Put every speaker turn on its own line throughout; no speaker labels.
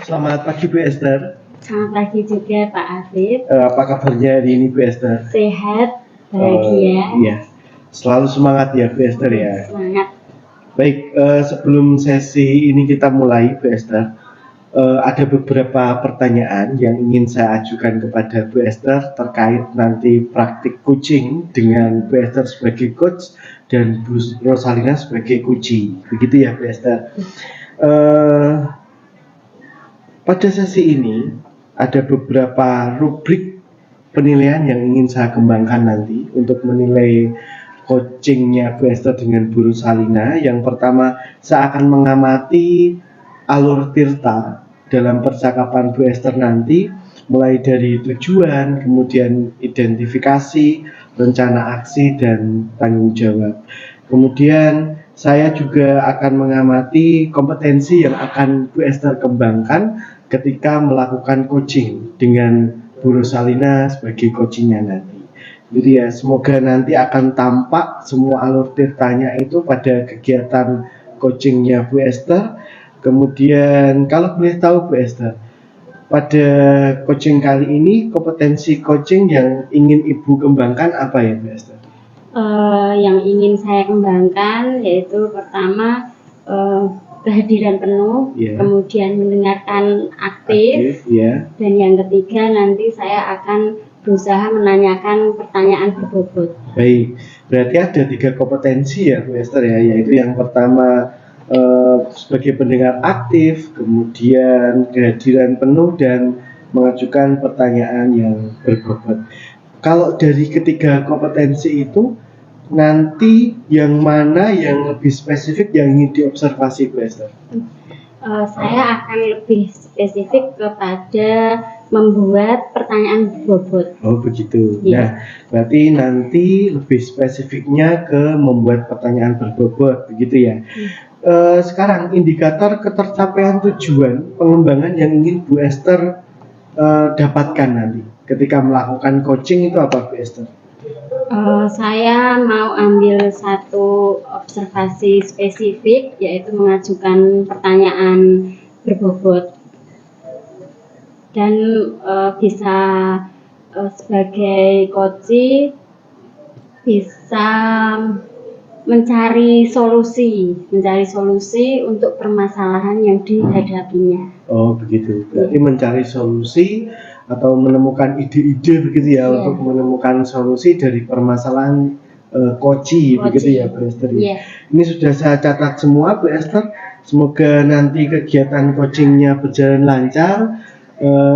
Selamat pagi Bu Esther.
Selamat pagi juga Pak Afif.
Apa kabarnya hari ini Bu Esther?
Sehat, bahagia.
Iya, selalu semangat ya Bu Esther ya.
Semangat.
Baik, sebelum sesi ini kita mulai Bu Esther, ada beberapa pertanyaan yang ingin saya ajukan kepada Bu Esther terkait nanti praktik coaching dengan Bu Esther sebagai coach dan Bu Rosalina sebagai coachee. Begitu ya Bu Esther. Pada sesi ini ada beberapa rubrik penilaian yang ingin saya kembangkan nanti untuk menilai coachingnya Bu Esther dengan Bu Rosalina. Yang pertama, saya akan mengamati alur tirta dalam percakapan Bu Esther nanti, mulai dari tujuan, kemudian identifikasi, rencana aksi, dan tanggung jawab. Kemudian saya juga akan mengamati kompetensi yang akan Bu Esther kembangkan ketika melakukan coaching dengan Bu Rosalina sebagai coachingnya nanti. Jadi ya, semoga nanti akan tampak semua alur tirtanya itu pada kegiatan coachingnya Bu Esther. Kemudian kalau boleh tahu Bu Esther, pada coaching kali ini kompetensi coaching yang ingin Ibu kembangkan apa ya Bu Esther?
Yang ingin saya kembangkan yaitu pertama kehadiran penuh, kemudian mendengarkan aktif, dan yang ketiga nanti saya akan berusaha menanyakan pertanyaan berbobot.
Baik, berarti ada 3 kompetensi ya Bu Esther ya, yaitu yang pertama sebagai pendengar aktif, kemudian kehadiran penuh dan mengajukan pertanyaan yang berbobot. Kalau dari ketiga kompetensi itu nanti yang mana yang lebih spesifik yang ingin diobservasi Bu Esther?
Saya akan lebih spesifik kepada membuat pertanyaan berbobot.
Oh begitu. Nah, berarti nanti lebih spesifiknya ke membuat pertanyaan berbobot, begitu ya. Sekarang indikator ketercapaian tujuan pengembangan yang ingin Bu Esther dapatkan nanti ketika melakukan coaching itu apa Bu Esther?
Saya mau ambil satu observasi spesifik, yaitu mengajukan pertanyaan berbobot dan bisa sebagai coach bisa mencari solusi untuk permasalahan yang dihadapinya.
Oh begitu, berarti mencari solusi atau menemukan ide-ide begitu ya, untuk menemukan solusi dari permasalahan coaching begitu ya Bu Esther. Ini sudah saya catat semua Bu Esther. Semoga nanti kegiatan coachingnya berjalan lancar.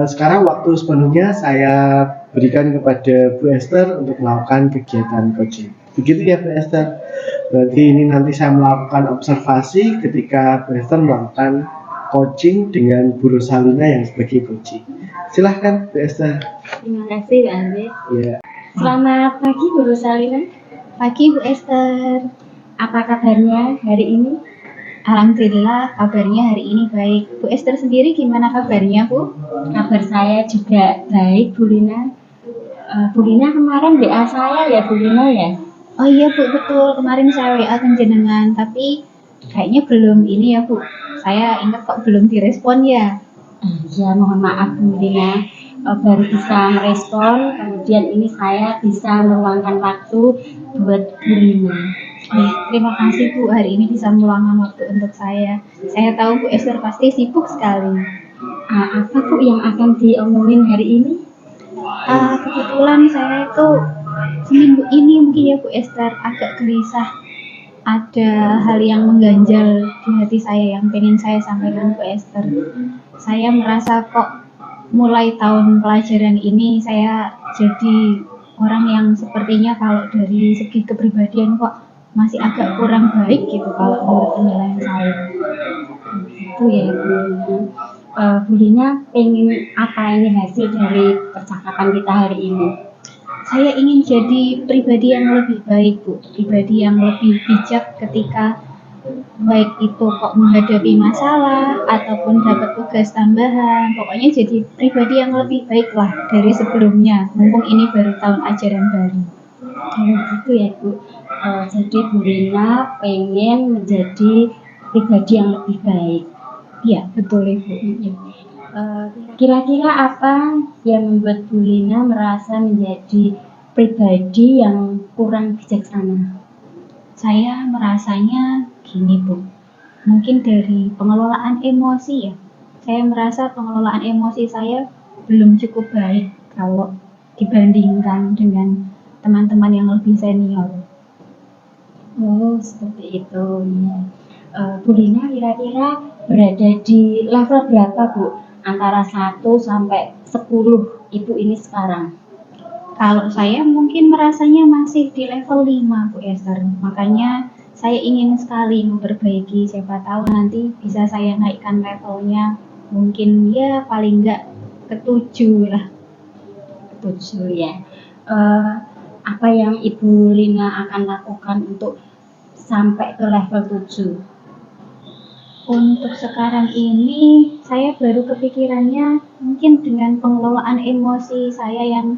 Sekarang waktu sepenuhnya saya berikan kepada Bu Esther untuk melakukan kegiatan coaching. Begitu ya Bu Esther. Berarti ini nanti saya melakukan observasi ketika Bu Esther melakukan coaching dengan Bu Rosalina yang sebagai coaching. Silahkan Bu Esther.
Terima kasih Pak Andre.
Ya.
Selamat pagi Bu Rosalina.
Pagi Bu Esther.
Apa kabarnya hari ini?
Alhamdulillah kabarnya hari ini baik. Bu Esther sendiri gimana kabarnya Bu?
Kabar saya juga baik Bu Lina. Bu Lina kemarin WA saya ya Bu Lina ya?
Oh iya Bu, betul, kemarin saya WA jenengan, tapi kayaknya belum ini ya Bu. Saya ingat kok belum direspon ya.
Ya mohon maaf Bu Lina, baru bisa merespon, kemudian ini saya bisa meluangkan waktu buat Bu Lina.
Terima kasih Bu, hari ini bisa meluangkan waktu untuk saya. Saya tahu Bu Esther pasti sibuk sekali.
Apa Bu yang akan diomongin hari ini?
Kebetulan saya itu seminggu ini mungkin ya Bu Esther agak gelisah. Ada hal yang mengganjal di hati saya yang pengen saya sampaikan Bu Esther. Saya merasa kok mulai tahun pelajaran ini saya jadi orang yang sepertinya kalau dari segi kepribadian kok masih agak kurang baik gitu kalau menurut penilaian saya.
Itu ya Bu Lina pengen apa ini hasil dari percakapan kita hari ini?
Saya ingin jadi pribadi yang lebih baik Bu, pribadi yang lebih bijak ketika baik itu kok menghadapi masalah ataupun dapat tugas tambahan. Pokoknya jadi pribadi yang lebih baik lah dari sebelumnya, mumpung ini baru tahun ajaran baru.
Gitu ya Bu. Jadi Bu Lina pengen menjadi pribadi yang lebih baik.
Iya betul Ibu.
Kira-kira apa yang membuat Bu Lina merasa menjadi pribadi yang kurang bijaksana?
Saya merasanya gini Bu, mungkin dari pengelolaan emosi ya. Saya merasa pengelolaan emosi saya belum cukup baik kalau dibandingkan dengan teman-teman yang lebih senior.
Oh, seperti itu ya. Bu Lina kira-kira berada di level berapa Bu? Antara 1 sampai 10 Ibu ini sekarang.
Kalau saya mungkin merasanya masih di level 5 Bu Esther. Makanya saya ingin sekali memperbaiki, siapa tahu nanti bisa saya naikkan levelnya. Mungkin ya paling enggak ke 7 lah.
7 ya. Apa yang Ibu Lina akan lakukan untuk sampai ke level 7?
Untuk sekarang ini saya baru kepikirannya mungkin dengan pengelolaan emosi saya yang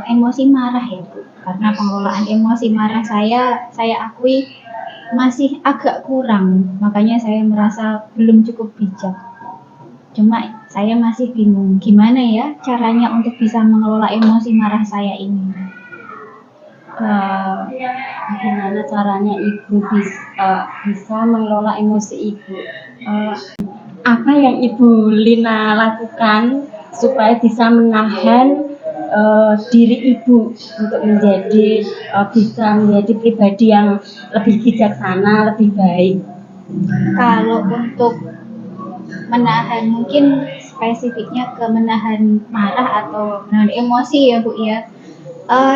emosi marah ya Bu. Karena pengelolaan emosi marah saya akui masih agak kurang. Makanya saya merasa belum cukup bijak. Cuma saya masih bingung gimana ya caranya untuk bisa mengelola emosi marah saya ini.
Bagaimana caranya Ibu bisa mengelola emosi Ibu? Apa yang Ibu Lina lakukan supaya bisa menahan diri Ibu untuk bisa menjadi pribadi yang lebih bijaksana, lebih baik?
Kalau untuk menahan, mungkin spesifiknya ke menahan marah atau menahan emosi ya Bu ya.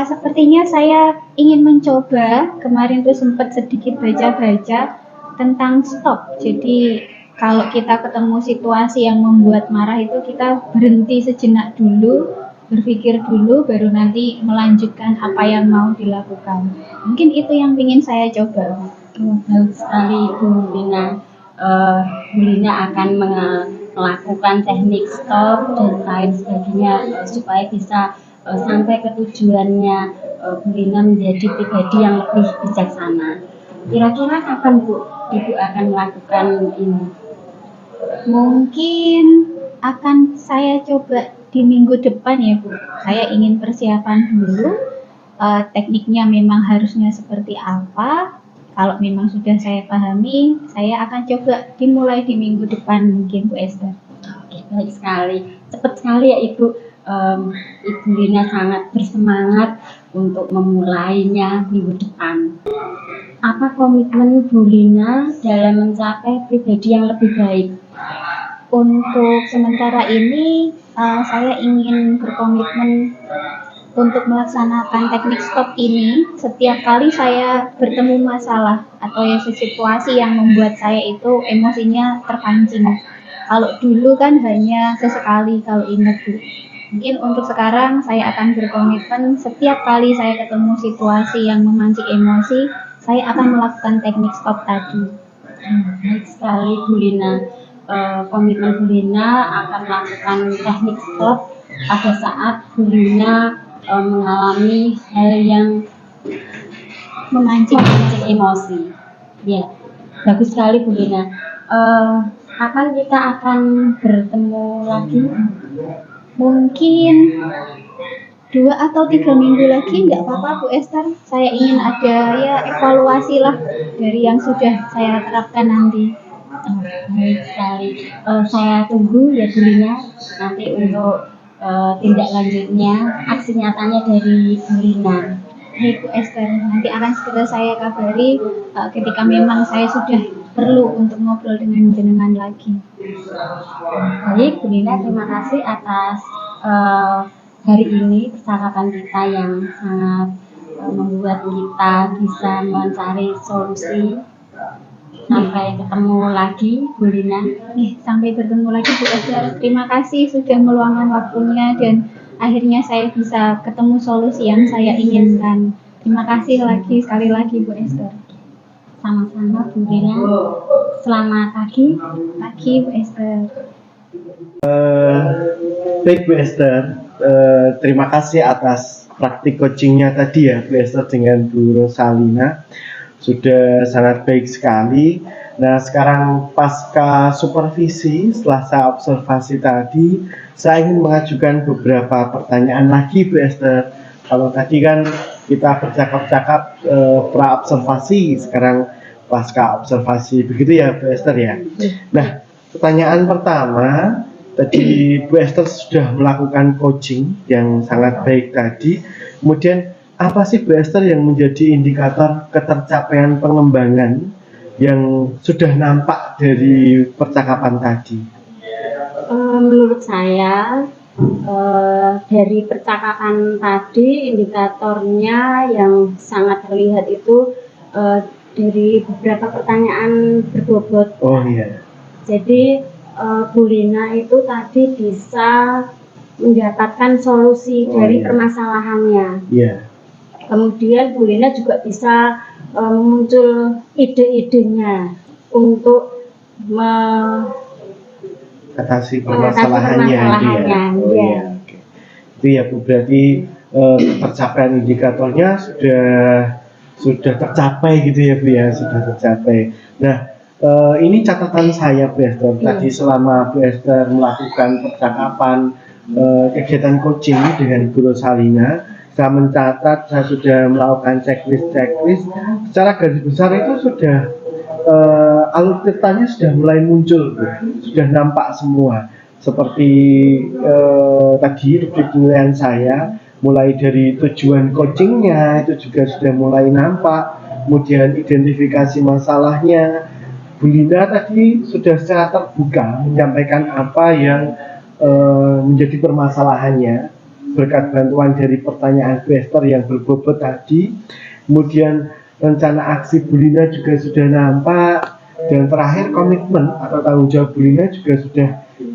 Sepertinya saya ingin mencoba, kemarin tuh sempat sedikit baca-baca tentang stop. Jadi kalau kita ketemu situasi yang membuat marah itu kita berhenti sejenak dulu, berpikir dulu, baru nanti melanjutkan apa yang mau dilakukan. Mungkin itu yang ingin saya coba.
Baik sekali Bu Lina. Bu Lina akan melakukan teknik stop dan lain sebagainya supaya bisa sampai ke tujuannya, Bu Lina menjadi pribadi yang lebih bijaksana. Kira-kira kapan Bu Ibu akan melakukan ini?
Mungkin akan saya coba di minggu depan ya Bu. Saya ingin persiapan dulu, tekniknya memang harusnya seperti apa. Kalau memang sudah saya pahami, saya akan coba dimulai di minggu depan mungkin Bu Esther.
Oke, baik sekali. Cepat sekali ya Ibu. Ibu Lina sangat bersemangat untuk memulainya minggu depan. Apa komitmen Bu Lina dalam mencapai pribadi yang lebih baik?
Untuk sementara ini, saya ingin berkomitmen untuk melaksanakan teknik stop ini. Setiap kali saya bertemu masalah atau ya situasi yang membuat saya itu emosinya terpancing. Kalau dulu kan hanya sesekali kalau ingat Bu. Mungkin untuk sekarang saya akan berkomitmen setiap kali saya ketemu situasi yang memancing emosi, saya akan melakukan teknik stop tadi.
Baik sekali Bu Lina. Komitmen Bu Lina akan melakukan teknik stop pada saat Bu Lina mengalami hal yang memancing emosi. Ya, bagus sekali Bu Lina. Kapan kita akan bertemu lagi?
Mungkin 2 atau 3 minggu lagi nggak apa-apa Bu Esther. Saya ingin ada ya evaluasi lah dari yang sudah saya terapkan nanti.
Baik sekali. Saya tunggu ya Bu Lina nanti untuk tindak lanjutnya, aksi nyatanya dari Bu Lina.
Baik Bu Esther, nanti akan segera saya kabari ketika memang saya sudah perlu untuk ngobrol dengan jenengan lagi.
Baik Bu Lina, terima kasih atas hari ini percakapan kita yang sangat membuat kita bisa mencari solusi. Sampai ketemu lagi Bu Lina.
Sampai bertemu lagi Bu Esther. Terima kasih sudah meluangkan waktunya dan akhirnya saya bisa ketemu solusi yang saya inginkan. Terima kasih lagi sekali lagi Bu Esther.
Sama-sama Bu Lina. Selamat pagi.
Pagi Bu Esther.
Baik Bu Esther, terima kasih atas praktik coachingnya tadi ya Bu Esther dengan Bu Rosalina. sudah sangat baik sekali. Nah, sekarang pasca supervisi, setelah saya observasi tadi, saya ingin mengajukan beberapa pertanyaan lagi, Bu Esther. Kalau tadi kan kita bercakap-cakap pra observasi, sekarang pasca observasi, begitu ya, Bu Esther ya. Nah, pertanyaan pertama, tadi Bu Esther sudah melakukan coaching yang sangat baik tadi. Kemudian apa sih Bu Esther yang menjadi indikator ketercapaian pengembangan yang sudah nampak dari percakapan tadi?
Menurut saya dari percakapan tadi indikatornya yang sangat terlihat itu dari beberapa pertanyaan berbobot.
Oh iya.
Jadi Bu Lina itu tadi bisa mendapatkan solusi dari permasalahannya.
Iya.
Kemudian Bu Lina juga bisa muncul ide-idenya untuk
Atasi
mengatasi
permasalahannya.
permasalahannya.
Oh,
Iya.
iya. Oke. Itu ya Bu, berarti pencapaian indikatornya sudah tercapai gitu ya Bu ya, sudah tercapai. Nah, ini catatan saya Bu Esther. Tadi selama Bu Esther melakukan percakapan kegiatan coaching dengan Bu Rosalina, saya mencatat, saya sudah melakukan checklist. Secara garis besar itu sudah alur ceritanya sudah mulai muncul, Bu. Sudah nampak semua. Seperti tadi rubrik penilaian saya, mulai dari tujuan coachingnya itu juga sudah mulai nampak. Kemudian identifikasi masalahnya, Bu Linda tadi sudah secara terbuka menyampaikan apa yang menjadi permasalahannya berkat bantuan dari pertanyaan Bu Esther yang berbobot tadi. Kemudian rencana aksi Bu Linda juga sudah nampak, dan terakhir komitmen atau tanggung jawab Bu Linda juga sudah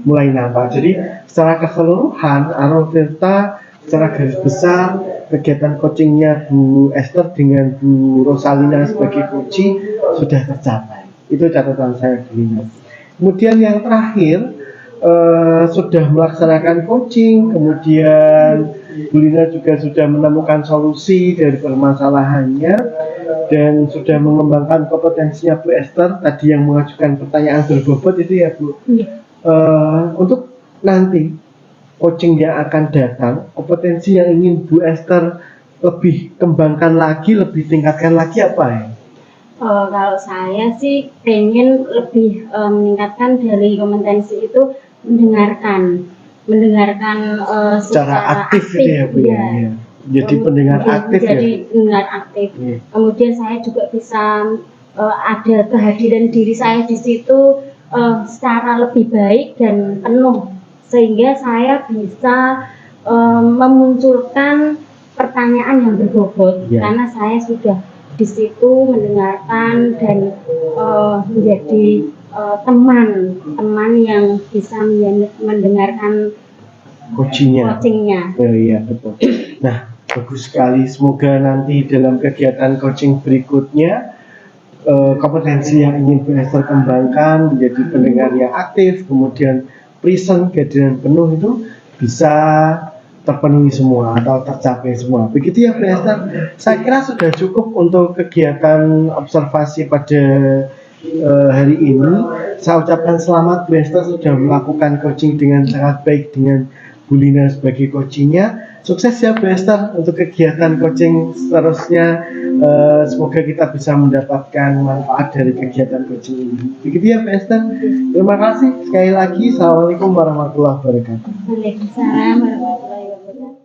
mulai nampak. Jadi secara keseluruhan alur cerita secara garis besar kegiatan coachingnya Bu Esther dengan Bu Rosalina sebagai coaching sudah tercapai. Itu catatan saya Bu Lina. Kemudian yang terakhir sudah melaksanakan coaching, kemudian Bu Lina juga sudah menemukan solusi dari permasalahannya dan sudah mengembangkan kompetensinya Bu Esther tadi yang mengajukan pertanyaan berbobot itu ya Bu. Untuk nanti coaching yang akan datang, kompetensi yang ingin Bu Esther lebih kembangkan lagi, lebih tingkatkan lagi apa ya?
Kalau saya sih pengen lebih meningkatkan dari kompetensi itu mendengarkan
Secara aktif gitu ya Bu ya. Jadi pendengar aktif ya.
Jadi pendengar aktif. Kemudian saya juga bisa ada kehadiran diri saya di situ secara lebih baik dan penuh, sehingga saya bisa memunculkan pertanyaan yang berbobot karena saya sudah di situ mendengarkan dan menjadi teman yang bisa mendengarkan coachingnya.
Iya betul. Nah, bagus sekali. Semoga nanti dalam kegiatan coaching berikutnya kompetensi yang ingin Bu Esther kembangkan menjadi pendengar yang aktif, kemudian present, kehadiran penuh itu bisa terpenuhi semua atau tercapai semua. Begitu ya Bu Esther. Saya kira sudah cukup untuk kegiatan observasi pada hari ini. Saya ucapkan selamat Bu Esther sudah melakukan coaching dengan sangat baik dengan Bu Lina sebagai coachingnya. Sukses ya Bu Esther untuk kegiatan coaching seterusnya. Semoga kita bisa mendapatkan manfaat dari kegiatan coaching ini. Begitu ya Bu Esther. Terima kasih sekali lagi. Assalamualaikum warahmatullahi wabarakatuh.
Waalaikumsalam warahmatullahi wabarakatuh.